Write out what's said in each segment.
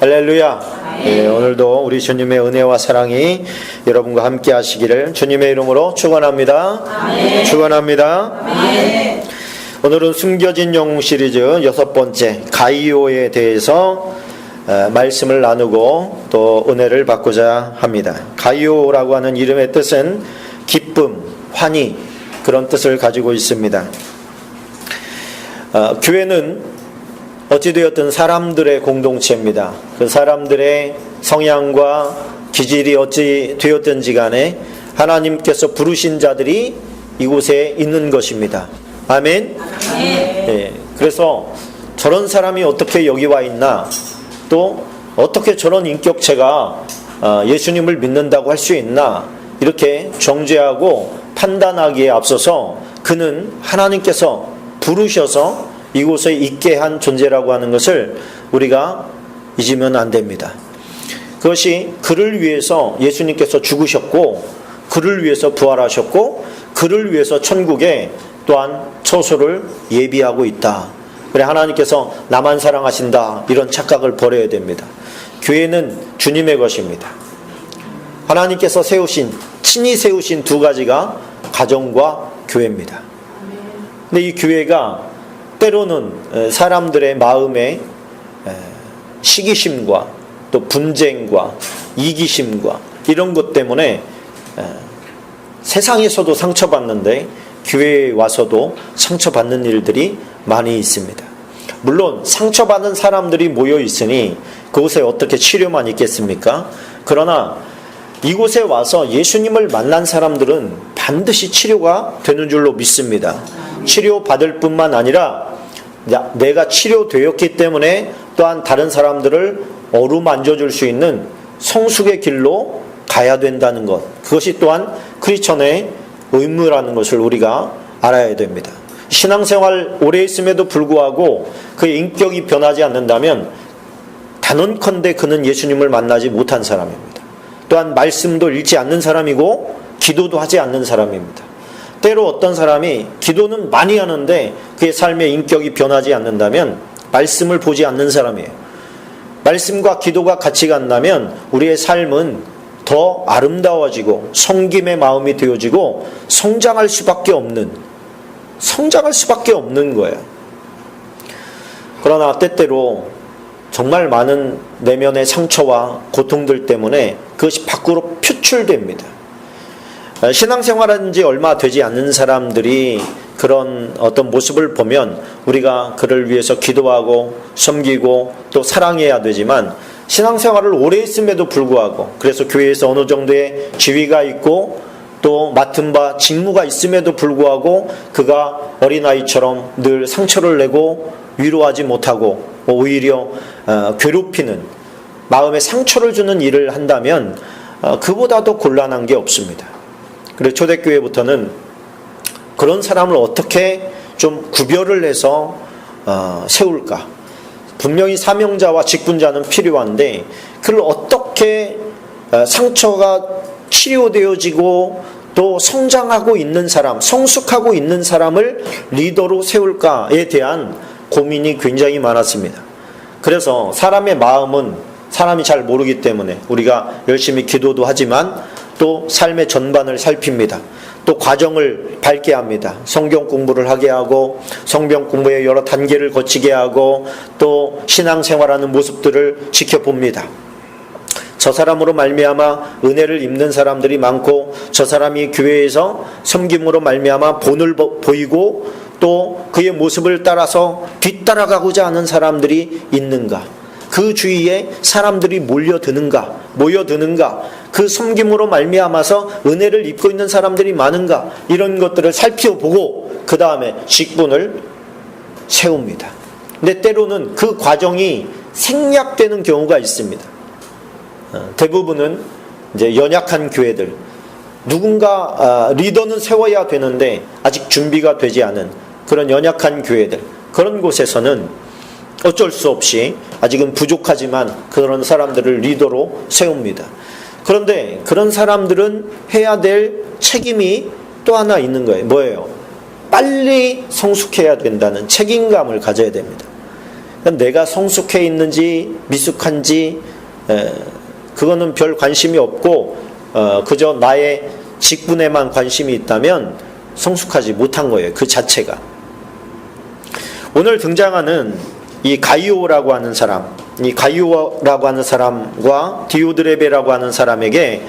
할렐루야. 네, 오늘도 우리 주님의 은혜와 사랑이 여러분과 함께 하시기를 주님의 이름으로 축원합니다. 아멘. 축원합니다. 아멘. 오늘은 숨겨진 영웅 시리즈 6번째 가이오에 대해서 말씀을 나누고 또 은혜를 받고자 합니다. 가이오라고 하는 이름의 뜻은 기쁨, 환희, 그런 뜻을 가지고 있습니다. 교회는 어찌되었든 사람들의 공동체입니다. 그 사람들의 성향과 기질이 어찌 되었든지 간에 하나님께서 부르신 자들이 이곳에 있는 것입니다. 아멘. 네, 그래서 저런 사람이 어떻게 여기 와 있나, 또 어떻게 저런 인격체가 예수님을 믿는다고 할 수 있나, 이렇게 정죄하고 판단하기에 앞서서 그는 하나님께서 부르셔서 이곳에 있게 한 존재라고 하는 것을 우리가 잊으면 안 됩니다. 그것이 그를 위해서 예수님께서 죽으셨고, 그를 위해서 부활하셨고, 그를 위해서 천국에 또한 처소를 예비하고 있다. 그래, 하나님께서 나만 사랑하신다, 이런 착각을 버려야 됩니다. 교회는 주님의 것입니다. 하나님께서 친히 세우신 두 가지가 가정과 교회입니다. 근데 이 교회가 때로는 사람들의 마음에 시기심과 또 분쟁과 이기심과 이런 것 때문에 세상에서도 상처받는데 교회에 와서도 상처받는 일들이 많이 있습니다. 물론 상처받은 사람들이 모여 있으니 그곳에 어떻게 치료만 있겠습니까? 그러나 이곳에 와서 예수님을 만난 사람들은 반드시 치료가 되는 줄로 믿습니다. 치료받을 뿐만 아니라 내가 치료되었기 때문에 또한 다른 사람들을 어루만져 줄 수 있는 성숙의 길로 가야 된다는 것, 그것이 또한 크리스천의 의무라는 것을 우리가 알아야 됩니다. 신앙생활 오래 했음에도 불구하고 그의 인격이 변하지 않는다면 단언컨대 그는 예수님을 만나지 못한 사람입니다. 또한 말씀도 읽지 않는 사람이고 기도도 하지 않는 사람입니다. 때로 어떤 사람이 기도는 많이 하는데 그의 삶의 인격이 변하지 않는다면 말씀을 보지 않는 사람이에요. 말씀과 기도가 같이 간다면 우리의 삶은 더 아름다워지고 섬김의 마음이 되어지고 성장할 수밖에 없는 거예요. 그러나 때때로 정말 많은 내면의 상처와 고통들 때문에 그것이 밖으로 표출됩니다. 신앙생활한 지 얼마 되지 않는 사람들이 그런 어떤 모습을 보면 우리가 그를 위해서 기도하고 섬기고 또 사랑해야 되지만, 신앙생활을 오래 했음에도 불구하고, 그래서 교회에서 어느 정도의 지위가 있고 또 맡은 바 직무가 있음에도 불구하고 그가 어린아이처럼 늘 상처를 내고 위로하지 못하고 오히려 괴롭히는, 마음에 상처를 주는 일을 한다면 그보다도 곤란한 게 없습니다. 그래서 초대교회부터는 그런 사람을 어떻게 좀 구별을 해서 세울까? 분명히 사명자와 직분자는 필요한데 그를 어떻게 상처가 치료되어지고 또 성장하고 있는 사람, 성숙하고 있는 사람을 리더로 세울까에 대한 고민이 굉장히 많았습니다. 그래서 사람의 마음은 사람이 잘 모르기 때문에 우리가 열심히 기도도 하지만 또 삶의 전반을 살핍니다. 또 과정을 밟게 합니다. 성경 공부를 하게 하고 성경 공부의 여러 단계를 거치게 하고 또 신앙생활하는 모습들을 지켜봅니다. 저 사람으로 말미암아 은혜를 입는 사람들이 많고 저 사람이 교회에서 섬김으로 말미암아 본을 보이고 또 그의 모습을 따라서 뒤따라가고자 하는 사람들이 있는가? 그 주위에 사람들이 모여드는가? 그 섬김으로 말미암아서 은혜를 입고 있는 사람들이 많은가? 이런 것들을 살펴보고 그 다음에 직분을 세웁니다. 근데 때로는 그 과정이 생략되는 경우가 있습니다. 대부분은 이제 연약한 교회들, 누군가 리더는 세워야 되는데 아직 준비가 되지 않은 그런 연약한 교회들, 그런 곳에서는 어쩔 수 없이 아직은 부족하지만 그런 사람들을 리더로 세웁니다. 그런데 그런 사람들은 해야 될 책임이 또 하나 있는 거예요. 뭐예요? 빨리 성숙해야 된다는 책임감을 가져야 됩니다. 내가 성숙해 있는지 미숙한지 그거는 별 관심이 없고 그저 나의 직분에만 관심이 있다면 성숙하지 못한 거예요. 그 자체가. 오늘 등장하는 이 가이오라고 하는 사람, 이 가이오라고 하는 사람과 디오드레베라고 하는 사람에게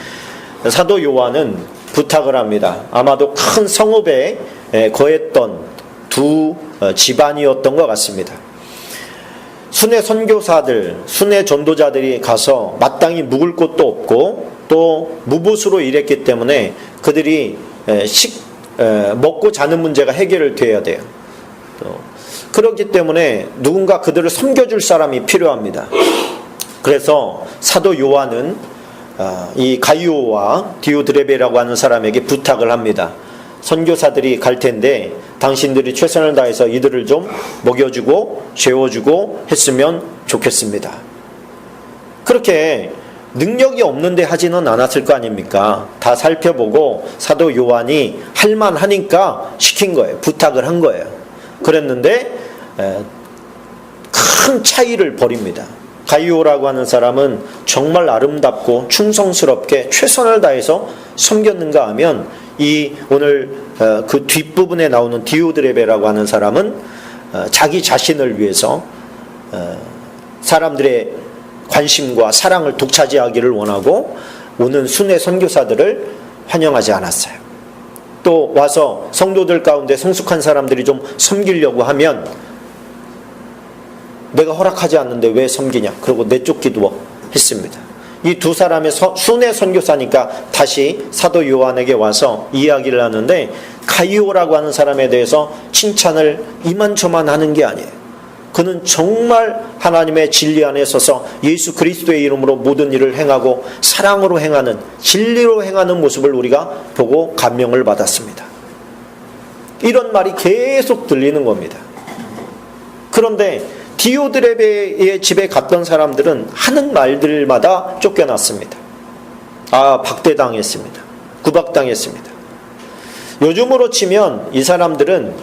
사도 요한은 부탁을 합니다. 아마도 큰 성읍에 거했던 두 집안이었던 것 같습니다. 순회 선교사들, 순회 전도자들이 가서 마땅히 묵을 곳도 없고 또 무보수로 일했기 때문에 그들이 먹고 자는 문제가 해결돼야 돼요. 그렇기 때문에 누군가 그들을 섬겨줄 사람이 필요합니다. 그래서 사도 요한은 이 가이오와 디오드레베라고 하는 사람에게 부탁을 합니다. 선교사들이 갈 텐데 당신들이 최선을 다해서 이들을 좀 먹여주고 재워주고 했으면 좋겠습니다. 그렇게 능력이 없는데 하지는 않았을 거 아닙니까? 다 살펴보고 사도 요한이 할만하니까 시킨 거예요. 부탁을 한 거예요. 그랬는데 큰 차이를 벌입니다. 가이오라고 하는 사람은 정말 아름답고 충성스럽게 최선을 다해서 섬겼는가 하면 이 오늘 그 뒷부분에 나오는 디오드레베라고 하는 사람은 자기 자신을 위해서 사람들의 관심과 사랑을 독차지하기를 원하고 오는 순회 선교사들을 환영하지 않았어요. 또 와서 성도들 가운데 성숙한 사람들이 좀 섬기려고 하면 내가 허락하지 않는데 왜 섬기냐 그러고 내쫓기도 했습니다. 이 두 사람의 순회 선교사니까 다시 사도 요한에게 와서 이야기를 하는데 가이오라고 하는 사람에 대해서 칭찬을 이만저만 하는 게 아니에요. 그는 정말 하나님의 진리 안에 서서 예수 그리스도의 이름으로 모든 일을 행하고 사랑으로 행하는 진리로 행하는 모습을 우리가 보고 감명을 받았습니다. 이런 말이 계속 들리는 겁니다. 그런데 디오드레베의 집에 갔던 사람들은 하는 말들마다 쫓겨났습니다. 박대당했습니다. 구박당했습니다. 요즘으로 치면 이 사람들은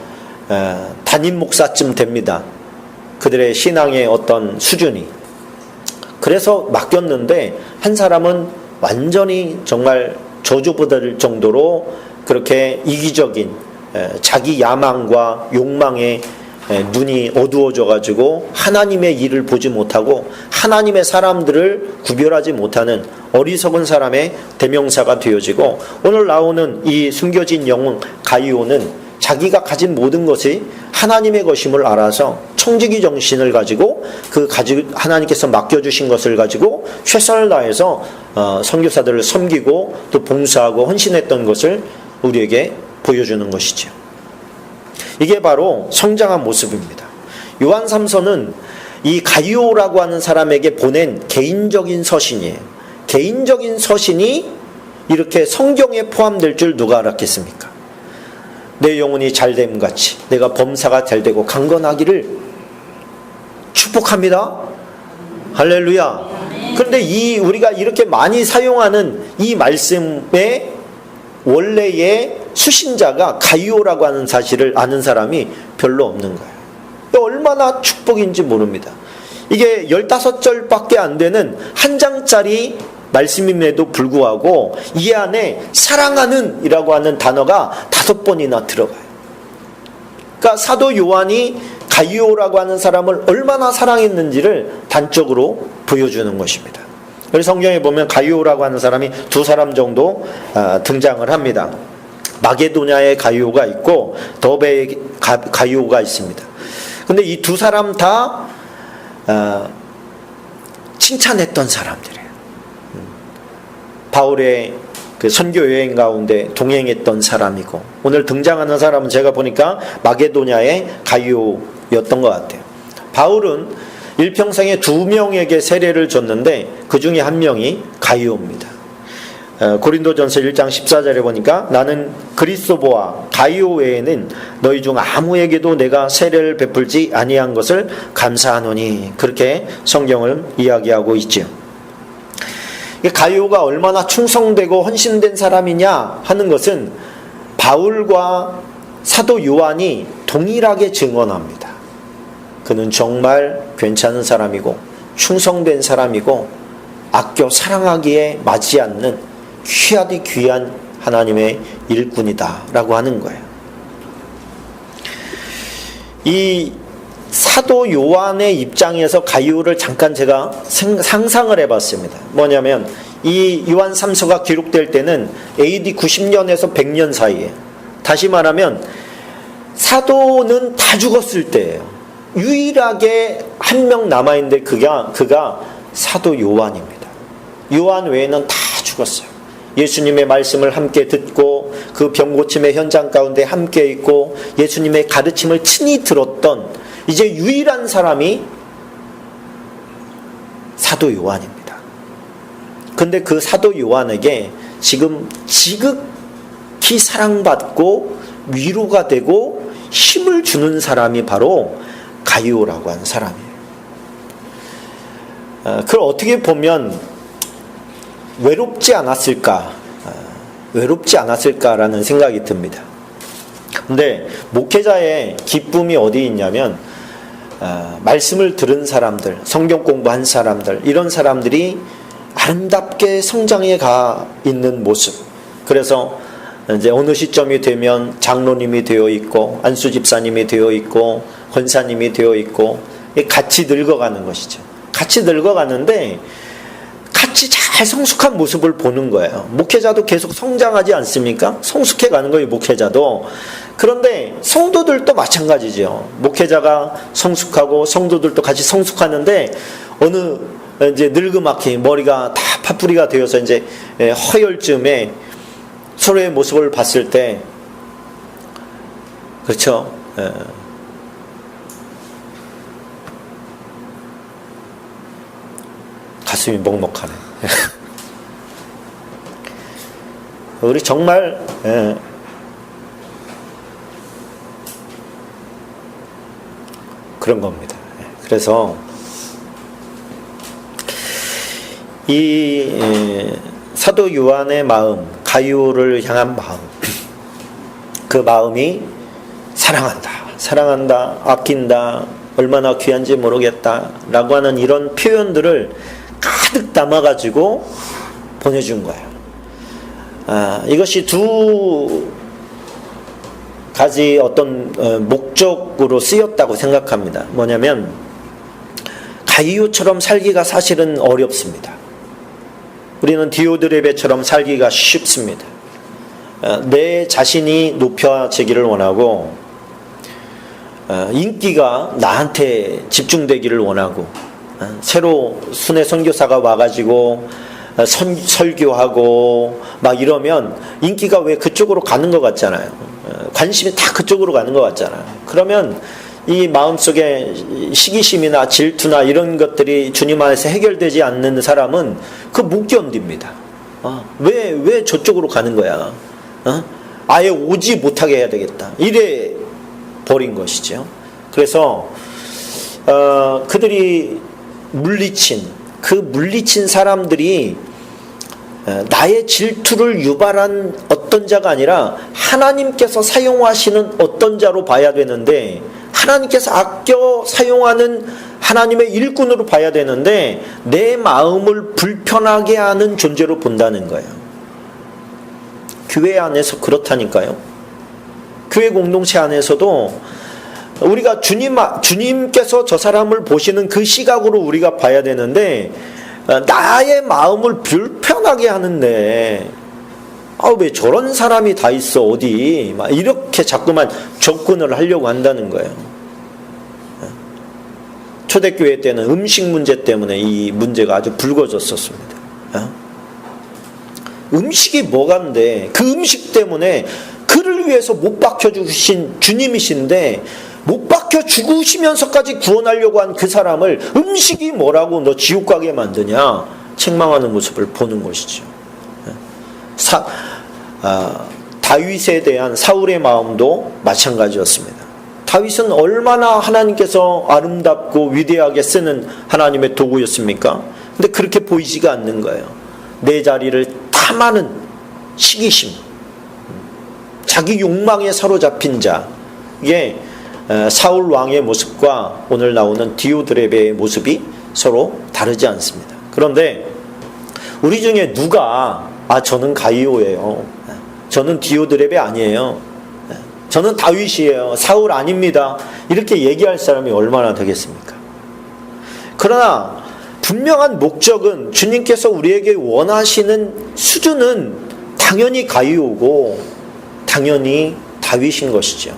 담임 목사쯤 됩니다. 그들의 신앙의 어떤 수준이. 그래서 맡겼는데 한 사람은 완전히 정말 저주받을 정도로 그렇게 이기적인 자기 야망과 욕망에 눈이 어두워져 가지고 하나님의 일을 보지 못하고 하나님의 사람들을 구별하지 못하는 어리석은 사람의 대명사가 되어지고 오늘 나오는 이 숨겨진 영웅 가이오는 자기가 가진 모든 것이 하나님의 것임을 알아서 청지기 정신을 가지고 하나님께서 맡겨주신 것을 가지고 최선을 다해서 선교사들을 섬기고 또 봉사하고 헌신했던 것을 우리에게 보여주는 것이죠. 이게 바로 성장한 모습입니다. 요한 3서는 이 가이오라고 하는 사람에게 보낸 개인적인 서신이에요. 개인적인 서신이 이렇게 성경에 포함될 줄 누가 알았겠습니까? 내 영혼이 잘됨 같이 내가 범사가 잘되고 강건하기를 축복합니다. 할렐루야. 그런데 우리가 이렇게 많이 사용하는 이 말씀의 원래의 수신자가 가이오라고 하는 사실을 아는 사람이 별로 없는 거예요. 얼마나 축복인지 모릅니다. 이게 15절밖에 안 되는 한 장짜리 말씀임에도 불구하고 이 안에 사랑하는 이라고 하는 단어가 5번이나 들어가요. 그러니까 사도 요한이 가이오라고 하는 사람을 얼마나 사랑했는지를 단적으로 보여주는 것입니다. 그래서 성경에 보면 가이오라고 하는 사람이 두 사람 정도 등장을 합니다. 마게도냐의 가이오가 있고 더베의 가이오가 있습니다. 근데 이 두 사람 다 칭찬했던 사람들이에요. 바울의 그 선교 여행 가운데 동행했던 사람이고 오늘 등장하는 사람은 제가 보니까 마게도냐의 가이오였던 것 같아요. 바울은 일평생에 2명에게 세례를 줬는데 그 중에 한 명이 가이오입니다. 고린도전서 1장 14절에 보니까 나는 그리스도보와 가이오 외에는 너희 중 아무에게도 내가 세례를 베풀지 아니한 것을 감사하노니 그렇게 성경을 이야기하고 있죠. 가이오가 얼마나 충성되고 헌신된 사람이냐 하는 것은 바울과 사도 요한이 동일하게 증언합니다. 그는 정말 괜찮은 사람이고 충성된 사람이고 아껴 사랑하기에 맞지 않는 귀하디 귀한 하나님의 일꾼이다 라고 하는 거예요. 이 사도 요한의 입장에서 가이오를 잠깐 제가 상상을 해봤습니다. 뭐냐면 이 요한 3서가 기록될 때는 AD 90년에서 100년 사이에, 다시 말하면 사도는 다 죽었을 때예요. 유일하게 한 명 남아있는데 그가 사도 요한입니다. 요한 외에는 다 죽었어요. 예수님의 말씀을 함께 듣고 그 병고침의 현장 가운데 함께 있고 예수님의 가르침을 친히 들었던 이제 유일한 사람이 사도 요한입니다. 근데 그 사도 요한에게 지금 지극히 사랑받고 위로가 되고 힘을 주는 사람이 바로 가이오라고 하는 사람이에요. 그걸 어떻게 보면 외롭지 않았을까라는 생각이 듭니다. 근데 목회자의 기쁨이 어디 있냐면 말씀을 들은 사람들, 성경 공부한 사람들, 이런 사람들이 아름답게 성장해 가 있는 모습. 그래서 이제 어느 시점이 되면 장로님이 되어 있고 안수 집사님이 되어 있고 권사님이 되어 있고 같이 늙어가는 것이죠. 같이 늙어가는데 같이 잘 성숙한 모습을 보는 거예요. 목회자도 계속 성장하지 않습니까? 성숙해 가는 거예요, 목회자도. 그런데 성도들도 마찬가지죠. 목회자가 성숙하고 성도들도 같이 성숙하는데 어느 이제 늙음악히 머리가 다 파뿌리가 되어서 이제 허혈쯤에 서로의 모습을 봤을 때, 그렇죠? 가슴이 먹먹하네. 우리 정말 그런 겁니다. 그래서 이 사도 요한의 마음, 가이오를 향한 마음, 그 마음이 사랑한다, 아낀다, 얼마나 귀한지 모르겠다 라고 하는 이런 표현들을 가득 담아가지고 보내준 거예요. 이것이 두 가지 어떤 목적으로 쓰였다고 생각합니다. 뭐냐면 가이오처럼 살기가 사실은 어렵습니다. 우리는 디오드레베처럼 살기가 쉽습니다. 내 자신이 높여지기를 원하고 인기가 나한테 집중되기를 원하고 새로 순회 선교사가 와가지고 설교하고 막 이러면 인기가 왜 그쪽으로 가는 것 같잖아요. 관심이 다 그쪽으로 가는 것 같잖아요. 그러면 이 마음속에 시기심이나 질투나 이런 것들이 주님 안에서 해결되지 않는 사람은 그 못 견딥니다. 왜 저쪽으로 가는 거야? 아예 오지 못하게 해야 되겠다. 이래 버린 것이죠. 그래서 그들이 물리친 사람들이 나의 질투를 유발한 어떤 자가 아니라 하나님께서 사용하시는 어떤 자로 봐야 되는데, 하나님께서 아껴 사용하는 하나님의 일꾼으로 봐야 되는데 내 마음을 불편하게 하는 존재로 본다는 거예요. 교회 안에서 그렇다니까요. 교회 공동체 안에서도 우리가 주님께서 저 사람을 보시는 그 시각으로 우리가 봐야 되는데, 나의 마음을 불편하게 하는데 왜 저런 사람이 다 있어 어디, 막 이렇게 자꾸만 접근을 하려고 한다는 거예요. 초대교회 때는 음식 문제 때문에 이 문제가 아주 불거졌었습니다. 음식이 뭐간데 그 음식 때문에 그를 위해서 못 박혀주신 주님이신데 못 박혀 죽으시면서까지 구원하려고 한 그 사람을 음식이 뭐라고 너 지옥 가게 만드냐 책망하는 모습을 보는 것이죠. 다윗에 대한 사울의 마음도 마찬가지였습니다. 다윗은 얼마나 하나님께서 아름답고 위대하게 쓰는 하나님의 도구였습니까? 근데 그렇게 보이지가 않는 거예요. 내 자리를 탐하는 시기심, 자기 욕망에 사로잡힌 자, 이게 사울 왕의 모습과 오늘 나오는 디오드레베의 모습이 서로 다르지 않습니다. 그런데 우리 중에 누가 저는 가이오예요, 저는 디오드레베 아니에요, 저는 다윗이에요, 사울 아닙니다, 이렇게 얘기할 사람이 얼마나 되겠습니까? 그러나 분명한 목적은, 주님께서 우리에게 원하시는 수준은 당연히 가이오고 당연히 다윗인 것이죠.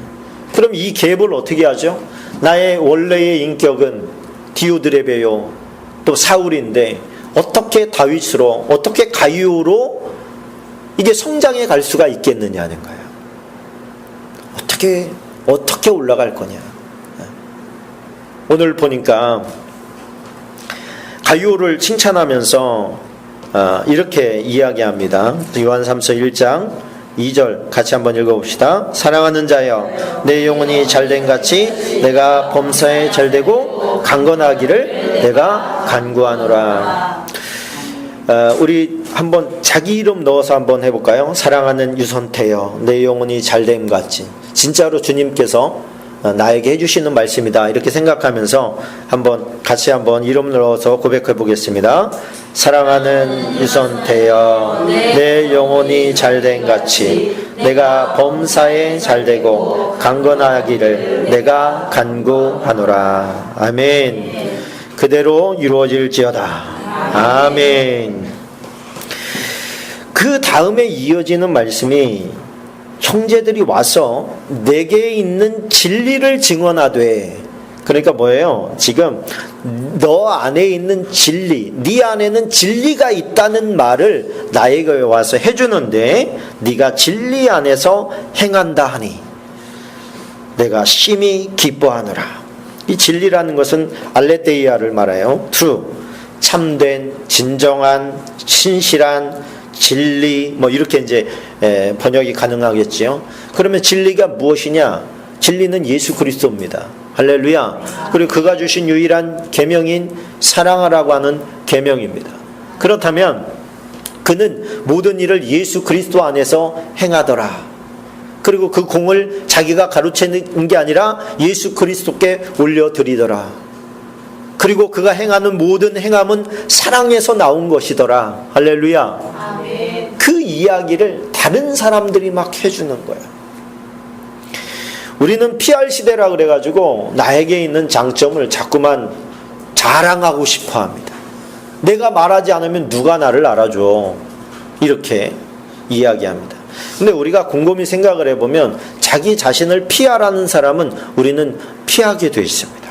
그럼 이 갭을 어떻게 하죠? 나의 원래의 인격은 디오드레베요, 또 사울인데 어떻게 다윗으로, 어떻게 가이오로 이게 성장해 갈 수가 있겠느냐는 거예요. 어떻게 올라갈 거냐. 오늘 보니까 가이오를 칭찬하면서 이렇게 이야기합니다. 요한삼서 1장 2절 같이 한번 읽어봅시다. 사랑하는 자여, 내 영혼이 잘된 같이 내가 범사에 잘되고 강건하기를 내가 간구하노라. 우리 한번 자기 이름 넣어서 한번 해볼까요? 사랑하는 유선태여, 내 영혼이 잘됨 같이. 진짜로 주님께서 나에게 해주시는 말씀이다, 이렇게 생각하면서 같이 한번 이름 넣어서 고백해 보겠습니다. 사랑하는 유선태여, 내 영혼이 잘된 같이 내가 범사에 잘되고 강건하기를 내가 간구하노라. 아멘. 그대로 이루어질지어다. 아멘. 그 다음에 이어지는 말씀이, 형제들이 와서 내게 있는 진리를 증언하되, 그러니까 뭐예요? 지금 너 안에 있는 진리, 네 안에는 진리가 있다는 말을 나에게 와서 해주는데, 네가 진리 안에서 행한다 하니 내가 심히 기뻐하노라. 이 진리라는 것은 알레데이아를 말해요. true, 참된, 진정한, 신실한, 진리, 이렇게 이제 번역이 가능하겠지요. 그러면 진리가 무엇이냐? 진리는 예수 그리스도입니다. 할렐루야. 그리고 그가 주신 유일한 계명인 사랑하라고 하는 계명입니다. 그렇다면 그는 모든 일을 예수 그리스도 안에서 행하더라. 그리고 그 공을 자기가 가로채는 게 아니라 예수 그리스도께 올려드리더라. 그리고 그가 행하는 모든 행함은 사랑에서 나온 것이더라. 할렐루야. 아멘. 그 이야기를 다른 사람들이 막 해주는 거예요. 우리는 PR 시대라 그래가지고 나에게 있는 장점을 자꾸만 자랑하고 싶어 합니다. 내가 말하지 않으면 누가 나를 알아줘, 이렇게 이야기합니다. 근데 우리가 곰곰이 생각을 해보면 자기 자신을 피하라는 사람은 우리는 피하게 돼 있습니다.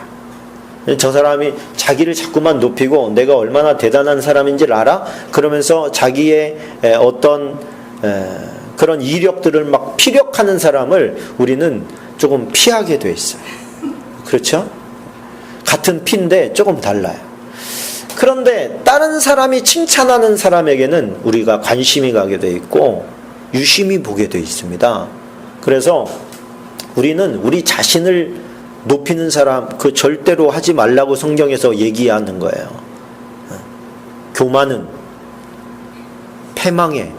저 사람이 자기를 자꾸만 높이고 내가 얼마나 대단한 사람인지를 알아? 그러면서 자기의 어떤 그런 이력들을 막 피력하는 사람을 우리는 조금 피하게 돼 있어요. 그렇죠? 같은 피인데 조금 달라요. 그런데 다른 사람이 칭찬하는 사람에게는 우리가 관심이 가게 돼 있고 유심히 보게 돼 있습니다. 그래서 우리는 우리 자신을 높이는 사람, 그 절대로 하지 말라고 성경에서 얘기하는 거예요. 교만은 패망의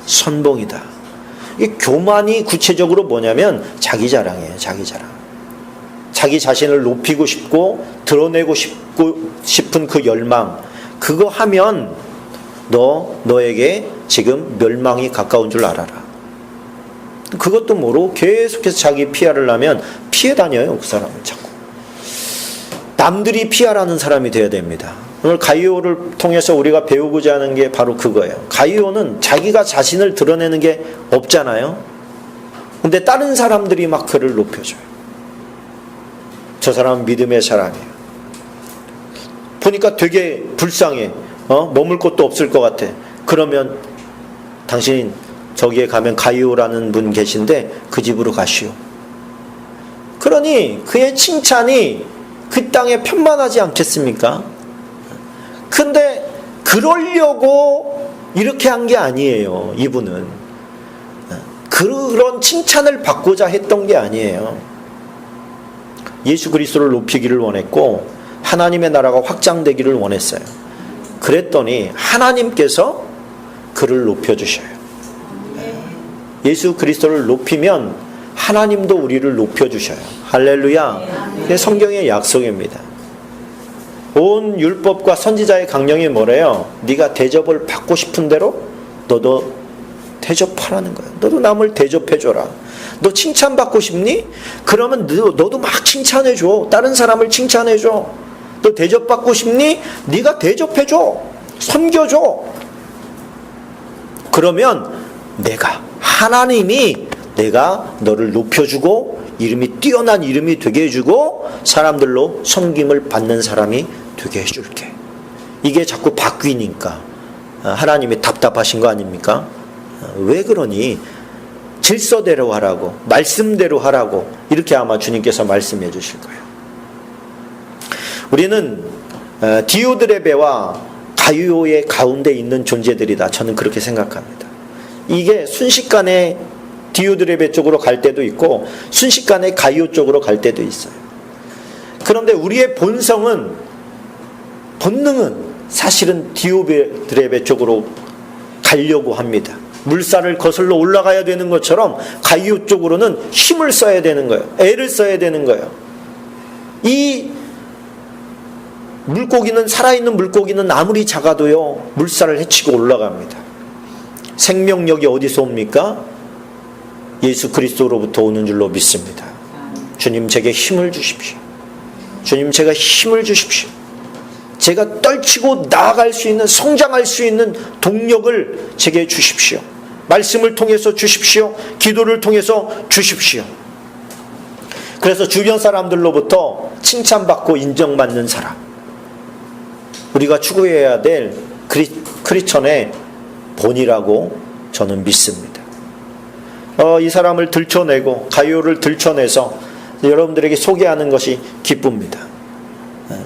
선봉이다. 이 교만이 구체적으로 뭐냐면 자기 자랑이에요. 자기 자랑. 자기 자신을 높이고 싶고 드러내고 싶은 그 열망, 그거 하면 너에게 지금 멸망이 가까운 줄 알아라. 그것도 모르고 계속해서 자기 PR을 하면 피해 다녀요. 그 사람을 자꾸. 남들이 PR하는 사람이 돼야 됩니다. 오늘 가이오를 통해서 우리가 배우고자 하는 게 바로 그거예요. 가이오는 자기가 자신을 드러내는 게 없잖아요. 근데 다른 사람들이 막 그를 높여줘요. 저 사람은 믿음의 사람이에요. 보니까 되게 불쌍해. 머물 곳도 없을 것 같아. 그러면 당신 저기에 가면 가이오라는 분 계신데 그 집으로 가시오. 그러니 그의 칭찬이 그 땅에 편만하지 않겠습니까? 근데 그러려고 이렇게 한 게 아니에요. 이분은 그런 칭찬을 받고자 했던 게 아니에요. 예수 그리스도를 높이기를 원했고 하나님의 나라가 확장되기를 원했어요. 그랬더니 하나님께서 그를 높여주셔요. 예수 그리스도를 높이면 하나님도 우리를 높여주셔요. 할렐루야. 그게 성경의 약속입니다. 온 율법과 선지자의 강령이 뭐래요? 네가 대접을 받고 싶은 대로 너도 대접하라는 거야. 너도 남을 대접해줘라. 너 칭찬받고 싶니? 그러면 너도 막 칭찬해줘. 다른 사람을 칭찬해줘. 너 대접받고 싶니? 네가 대접해줘. 섬겨줘. 그러면 하나님이 내가 너를 높여주고 이름이 뛰어난 이름이 되게 해주고 사람들로 섬김을 받는 사람이 되게 해줄게. 이게 자꾸 바뀌니까 하나님이 답답하신 거 아닙니까? 왜 그러니? 질서대로 하라고, 말씀대로 하라고 이렇게 아마 주님께서 말씀해 주실 거예요. 우리는 디오드레베와 가이오의 가운데 있는 존재들이다. 저는 그렇게 생각합니다. 이게 순식간에 디오드레베 쪽으로 갈 때도 있고 순식간에 가이오 쪽으로 갈 때도 있어요. 그런데 우리의 본능은 사실은 디오드레베 쪽으로 가려고 합니다. 물살을 거슬러 올라가야 되는 것처럼 가이오 쪽으로는 힘을 써야 되는 거예요. 애를 써야 되는 거예요. 이 물고기는, 살아있는 물고기는 아무리 작아도요 물살을 헤치고 올라갑니다. 생명력이 어디서 옵니까? 예수 그리스도로부터 오는 줄로 믿습니다. 주님 제게 힘을 주십시오. 주님 제가 힘을 주십시오. 제가 떨치고 나아갈 수 있는, 성장할 수 있는 동력을 제게 주십시오. 말씀을 통해서 주십시오. 기도를 통해서 주십시오. 그래서 주변 사람들로부터 칭찬받고 인정받는 사람, 우리가 추구해야 될 크리스천의 본이라고 저는 믿습니다. 이 사람을 들춰내고 가이오를 들춰내서 여러분들에게 소개하는 것이 기쁩니다.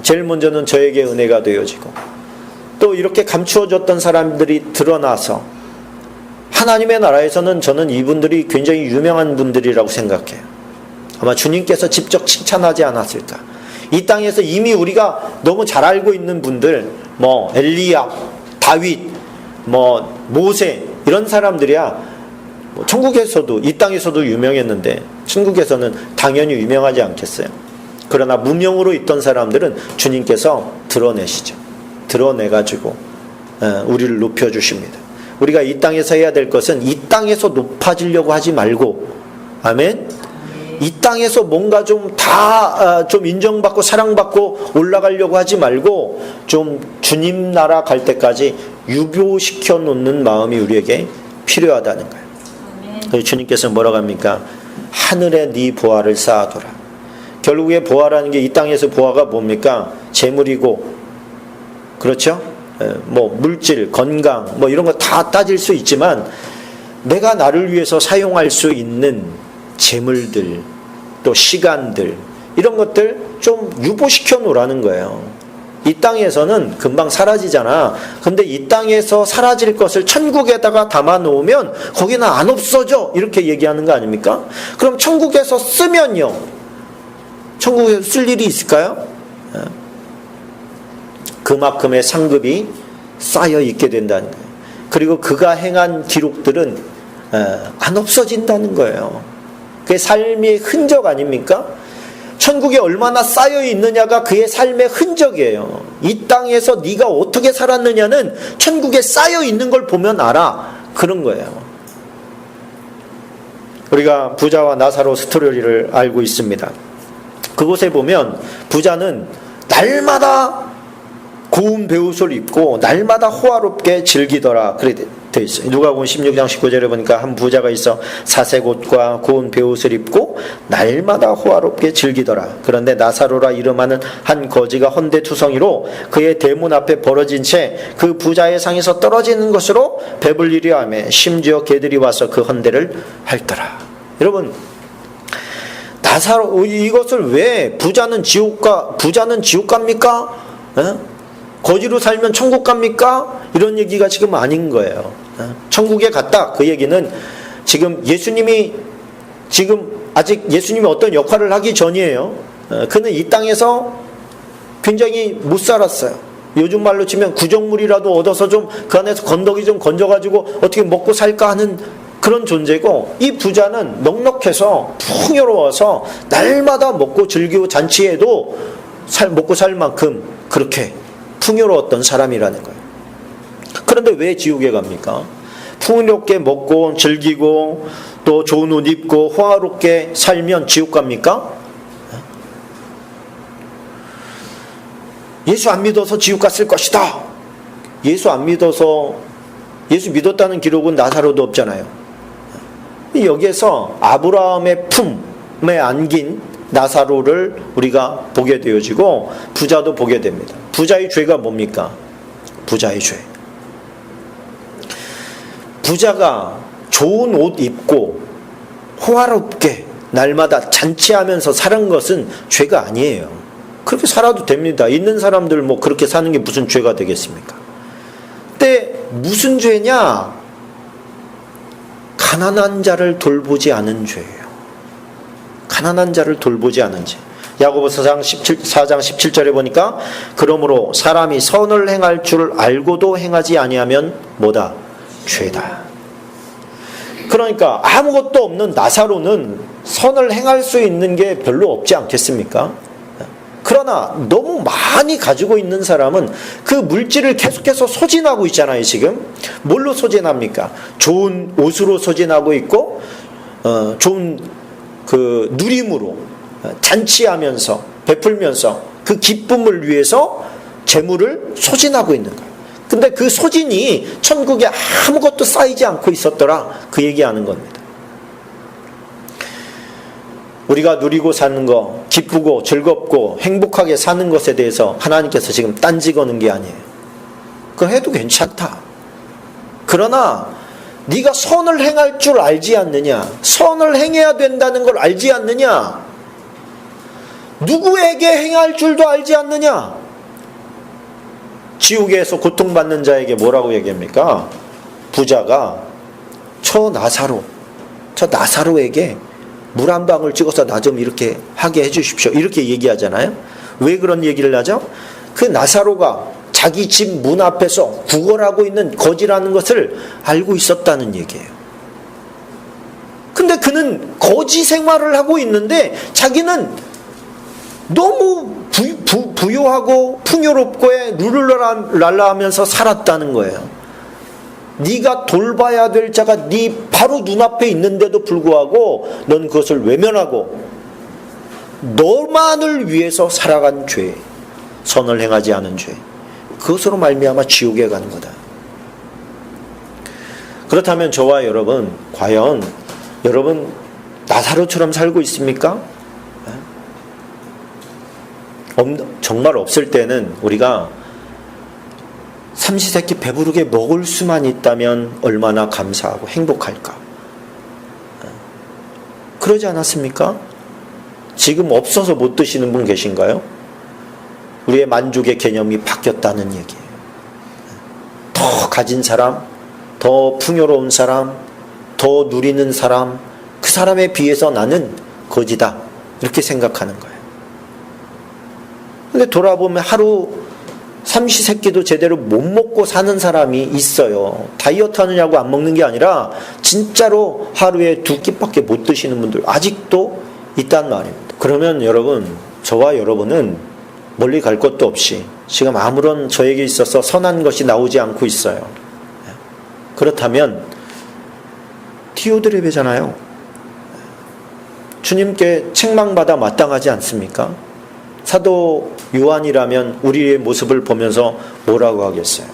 제일 먼저는 저에게 은혜가 되어지고 또 이렇게 감추어졌던 사람들이 드러나서 하나님의 나라에서는 저는 이분들이 굉장히 유명한 분들이라고 생각해요. 아마 주님께서 직접 칭찬하지 않았을까. 이 땅에서 이미 우리가 너무 잘 알고 있는 분들, 엘리야, 다윗, 모세 이런 사람들이야 천국에서도, 이 땅에서도 유명했는데 천국에서는 당연히 유명하지 않겠어요. 그러나 무명으로 있던 사람들은 주님께서 드러내시죠. 드러내가지고 우리를 높여주십니다. 우리가 이 땅에서 해야 될 것은 이 땅에서 높아지려고 하지 말고, 아멘? 이 땅에서 뭔가 좀 인정받고 사랑받고 올라가려고 하지 말고 좀 주님 나라 갈 때까지 유교시켜 놓는 마음이 우리에게 필요하다는 거예요. 그래서 주님께서 뭐라고 합니까? 하늘에 네 보화를 쌓아둬라. 결국에 보화라는 게 이 땅에서 보화가 뭡니까? 재물이고, 그렇죠? 물질, 건강, 이런 거 다 따질 수 있지만 내가 나를 위해서 사용할 수 있는 재물들, 또 시간들, 이런 것들 좀 유보시켜 놓으라는 거예요. 이 땅에서는 금방 사라지잖아. 근데 이 땅에서 사라질 것을 천국에다가 담아 놓으면 거기는 안 없어져. 이렇게 얘기하는 거 아닙니까? 그럼 천국에서 쓰면요, 천국에서 쓸 일이 있을까요? 그만큼의 상급이 쌓여 있게 된다는 거예요. 그리고 그가 행한 기록들은 안 없어진다는 거예요. 그게 삶의 흔적 아닙니까? 천국에 얼마나 쌓여 있느냐가 그의 삶의 흔적이에요. 이 땅에서 네가 어떻게 살았느냐는 천국에 쌓여 있는 걸 보면 알아. 그런 거예요. 우리가 부자와 나사로 스토리를 알고 있습니다. 그곳에 보면 부자는 날마다 고운 베옷을 입고 날마다 호화롭게 즐기더라. 그래 돼 있어요. 누가복음 16장 19절에 보니까 한 부자가 있어 사색 옷과 고운 베옷을 입고 날마다 호화롭게 즐기더라. 그런데 나사로라 이름하는 한 거지가 헌데투성이로 그의 대문 앞에 벌어진 채 그 부자의 상에서 떨어지는 것으로 배불리려 하며 심지어 개들이 와서 그 헌데를 핥더라. 여러분, 나사로, 이것을 왜 부자는 지옥 갑니까? 거지로 살면 천국 갑니까? 이런 얘기가 지금 아닌 거예요. 천국에 갔다. 그 얘기는 지금 아직 예수님이 어떤 역할을 하기 전이에요. 그는 이 땅에서 굉장히 못 살았어요. 요즘 말로 치면 구정물이라도 얻어서 좀 그 안에서 건더기 좀 건져가지고 어떻게 먹고 살까 하는 그런 존재고, 이 부자는 넉넉해서 풍요로워서 날마다 먹고 즐기고 잔치해도 먹고 살 만큼 그렇게 풍요로웠던 사람이라는 거예요. 그런데 왜 지옥에 갑니까? 풍요롭게 먹고 즐기고 또 좋은 옷 입고 호화롭게 살면 지옥 갑니까? 예수 안 믿어서 지옥 갔을 것이다. 예수 안 믿어서, 예수 믿었다는 기록은 나사로도 없잖아요. 여기에서 아브라함의 품에 안긴 나사로를 우리가 보게 되어지고 부자도 보게 됩니다. 부자의 죄가 뭡니까? 부자의 죄. 부자가 좋은 옷 입고 호화롭게 날마다 잔치하면서 사는 것은 죄가 아니에요. 그렇게 살아도 됩니다. 있는 사람들 뭐 그렇게 사는 게 무슨 죄가 되겠습니까? 근데 무슨 죄냐? 가난한 자를 돌보지 않은 죄예요. 가난한 자를 돌보지 않은 죄. 야고보서 4장 17절에 보니까 그러므로 사람이 선을 행할 줄 알고도 행하지 아니하면 뭐다? 죄다. 그러니까 아무것도 없는 나사로는 선을 행할 수 있는 게 별로 없지 않겠습니까? 그러나 너무 많이 가지고 있는 사람은 그 물질을 계속해서 소진하고 있잖아요. 지금 뭘로 소진합니까? 좋은 옷으로 소진하고 있고 좋은 그 누림으로 잔치하면서 베풀면서 그 기쁨을 위해서 재물을 소진하고 있는 거예요. 근데 그 소진이 천국에 아무것도 쌓이지 않고 있었더라, 그 얘기하는 겁니다. 우리가 누리고 사는 거, 기쁘고 즐겁고 행복하게 사는 것에 대해서 하나님께서 지금 딴지 거는 게 아니에요. 그거 해도 괜찮다. 그러나 네가 선을 행할 줄 알지 않느냐? 선을 행해야 된다는 걸 알지 않느냐? 누구에게 행할 줄도 알지 않느냐? 지옥에서 고통받는 자에게 뭐라고 얘기합니까? 부자가 저 나사로에게 물 한 방울 찍어서 나 좀 이렇게 하게 해주십시오. 이렇게 얘기하잖아요. 왜 그런 얘기를 하죠? 그 나사로가 자기 집 문 앞에서 구걸하고 있는 거지라는 것을 알고 있었다는 얘기예요. 근데 그는 거지 생활을 하고 있는데 자기는 너무 부유하고 풍요롭고에 룰루랄라 하면서 살았다는 거예요. 네가 돌봐야 될 자가 네 바로 눈앞에 있는데도 불구하고 넌 그것을 외면하고 너만을 위해서 살아간 죄, 선을 행하지 않은 죄, 그것으로 말미암아 지옥에 가는 거다. 그렇다면 저와 여러분, 과연 여러분 나사로처럼 살고 있습니까? 정말 없을 때는 우리가 삼시세끼 배부르게 먹을 수만 있다면 얼마나 감사하고 행복할까? 그러지 않았습니까? 지금 없어서 못 드시는 분 계신가요? 우리의 만족의 개념이 바뀌었다는 얘기예요. 더 가진 사람, 더 풍요로운 사람, 더 누리는 사람, 그 사람에 비해서 나는 거지다, 이렇게 생각하는 거예요. 근데 돌아보면 하루 삼시세끼도 제대로 못 먹고 사는 사람이 있어요. 다이어트 하느냐고 안 먹는 게 아니라 진짜로 하루에 2끼밖에 못 드시는 분들 아직도 있단 말입니다. 그러면 여러분, 저와 여러분은 멀리 갈 것도 없이 지금 아무런 저에게 있어서 선한 것이 나오지 않고 있어요. 그렇다면 디오드레베잖아요. 주님께 책망받아 마땅하지 않습니까? 사도 요한이라면 우리의 모습을 보면서 뭐라고 하겠어요?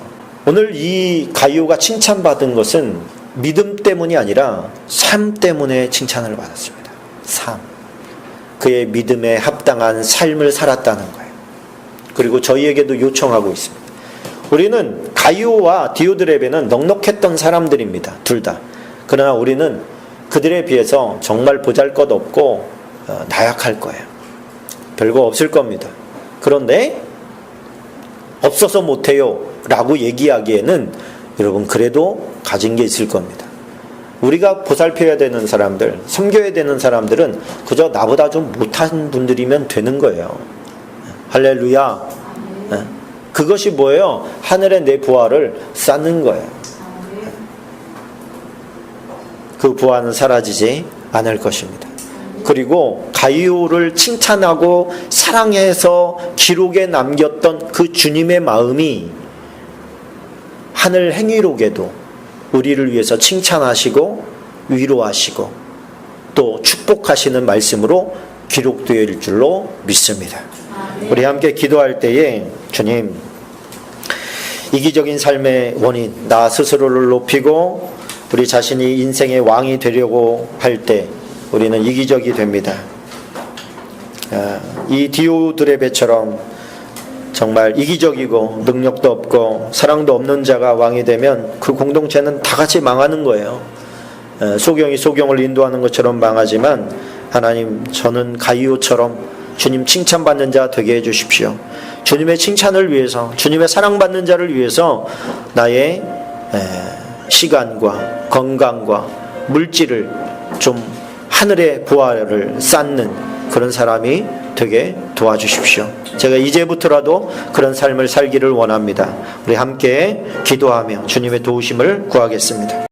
오늘 이 가이오가 칭찬받은 것은 믿음 때문이 아니라 삶 때문에 칭찬을 받았습니다. 삶. 그의 믿음에 합당한 삶을 살았다는 거예요. 그리고 저희에게도 요청하고 있습니다. 우리는 가이오와 디오드레베는 넉넉했던 사람들입니다. 둘 다. 그러나 우리는 그들에 비해서 정말 보잘것없고 나약할 거예요. 별거 없을 겁니다. 그런데 없어서 못해요 라고 얘기하기에는 여러분 그래도 가진 게 있을 겁니다. 우리가 보살펴야 되는 사람들, 섬겨야 되는 사람들은 그저 나보다 좀 못한 분들이면 되는 거예요. 할렐루야. 그것이 뭐예요? 하늘에 내 부활을 쌓는 거예요. 그 부활은 사라지지 않을 것입니다. 그리고 가이오를 칭찬하고 사랑해서 기록에 남겼던 그 주님의 마음이 하늘 행위록에도 우리를 위해서 칭찬하시고 위로하시고 또 축복하시는 말씀으로 기록되어 줄로 믿습니다. 우리 함께 기도할 때에 주님, 이기적인 삶의 원인, 나 스스로를 높이고 우리 자신이 인생의 왕이 되려고 할 때 우리는 이기적이 됩니다. 이 디오드레베처럼 정말 이기적이고 능력도 없고 사랑도 없는 자가 왕이 되면 그 공동체는 다 같이 망하는 거예요. 소경이 소경을 인도하는 것처럼 망하지만 하나님, 저는 가이오처럼 주님 칭찬받는 자 되게 해주십시오. 주님의 칭찬을 위해서, 주님의 사랑받는 자를 위해서 나의 시간과 건강과 물질을 좀 하늘의 부활을 쌓는 그런 사람이 되게 도와주십시오. 제가 이제부터라도 그런 삶을 살기를 원합니다. 우리 함께 기도하며 주님의 도우심을 구하겠습니다.